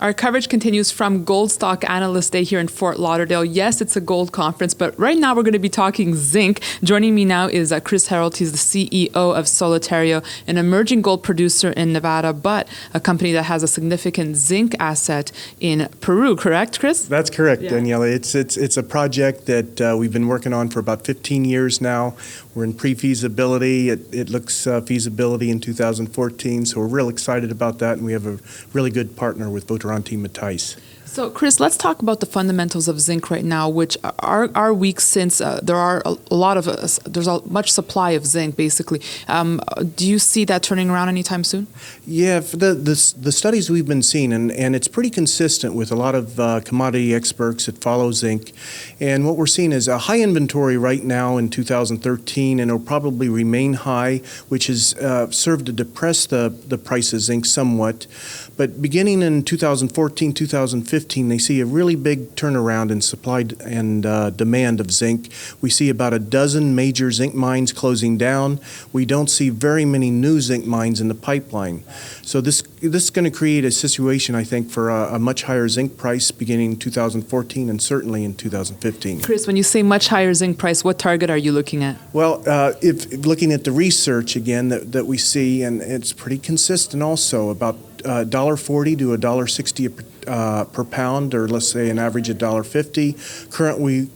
Our coverage continues from Gold Stock Analyst Day here in Fort Lauderdale. Yes, it's a gold conference, but right now we're going to be talking zinc. Joining me now is Chris Harold. He's the CEO of Solitario, an emerging gold producer in Nevada, but a company that has a significant zinc asset in Peru. Correct, Chris? That's correct, Daniela. It's a project that we've been working on for about 15 years now. We're in pre-feasibility. It looks feasibility in 2014, so we're real excited about that, and we have a really good partner with Votorantim Matthijs. So, Chris, let's talk about the fundamentals of zinc right now, which are weak since there are there's much supply of zinc, basically. Do you see that turning around anytime soon? Yeah, for the studies we've been seeing, and it's pretty consistent with a lot of commodity experts that follow zinc. And what we're seeing is a high inventory right now in 2013, and it'll probably remain high, which has served to depress the price of zinc somewhat. But beginning in 2014, 2015, they see a really big turnaround in supply and demand of zinc. We see about a dozen major zinc mines closing down. We don't see very many new zinc mines in the pipeline. So this is going to create a situation, I think, for a much higher zinc price beginning in 2014 and certainly in 2015. Chris, when you say much higher zinc price, what target are you looking at? Well, if looking at the research again that we see, and it's pretty consistent also, about $1.40 to $1.60 per pound, or let's say an average of $1.50.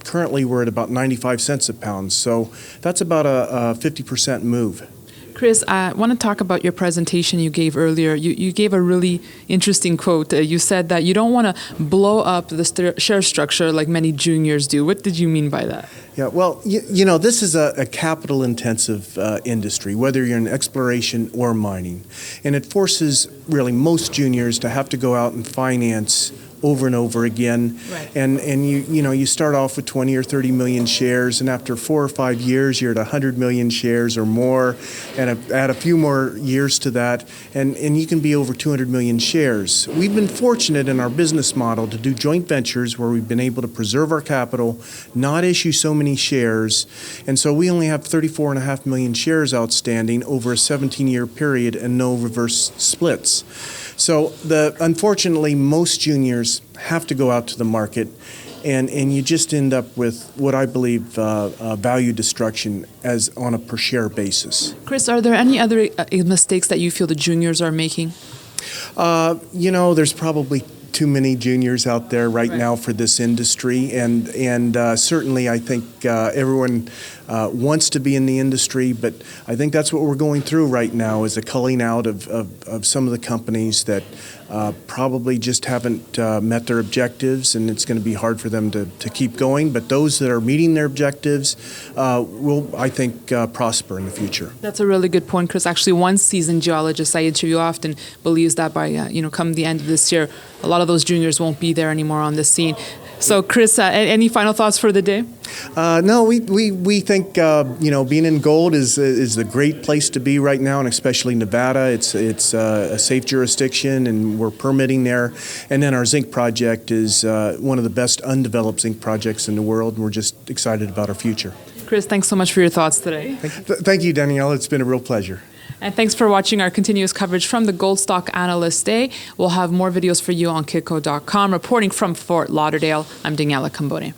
Currently we're at about 95 cents a pound, so that's about a 50% move. Chris, I want to talk about your presentation you gave earlier. You gave a really interesting quote. You said that you don't want to blow up the share structure like many juniors do. What did you mean by that? Yeah, well, you know, this is a capital-intensive industry, whether you're in exploration or mining. And it forces really most juniors to have to go out and finance over and over again. Right. And you start off with 20 or 30 million shares, and after 4 or 5 years, you're at 100 million shares or more, and add a few more years to that, and you can be over 200 million shares. We've been fortunate in our business model to do joint ventures where we've been able to preserve our capital, not issue so many shares, and so we only have 34.5 million shares outstanding over a 17-year period and no reverse splits. So unfortunately, most juniors have to go out to the market, and you just end up with what I believe value destruction as on a per share basis. Chris, are there any other mistakes that you feel the juniors are making? There's probably too many juniors out there right now for this industry, and certainly I think everyone wants to be in the industry, but I think that's what we're going through right now, is a culling out of some of the companies that probably just haven't met their objectives, and it's going to be hard for them to keep going. But those that are meeting their objectives will, I think, prosper in the future. That's a really good point, Chris. Actually, one seasoned geologist I interview often believes that by come the end of this year, a lot of those juniors won't be there anymore on the scene. So, Chris, any final thoughts for the day? No, we think being in gold is a great place to be right now, and especially Nevada. It's a safe jurisdiction, and we're permitting there. And then our zinc project is one of the best undeveloped zinc projects in the world, and we're just excited about our future. Chris, thanks so much for your thoughts today. Thank you, Danielle. It's been a real pleasure. And thanks for watching our continuous coverage from the Gold Stock Analyst Day. We'll have more videos for you on Kitco.com. Reporting from Fort Lauderdale, I'm Daniela Cambone.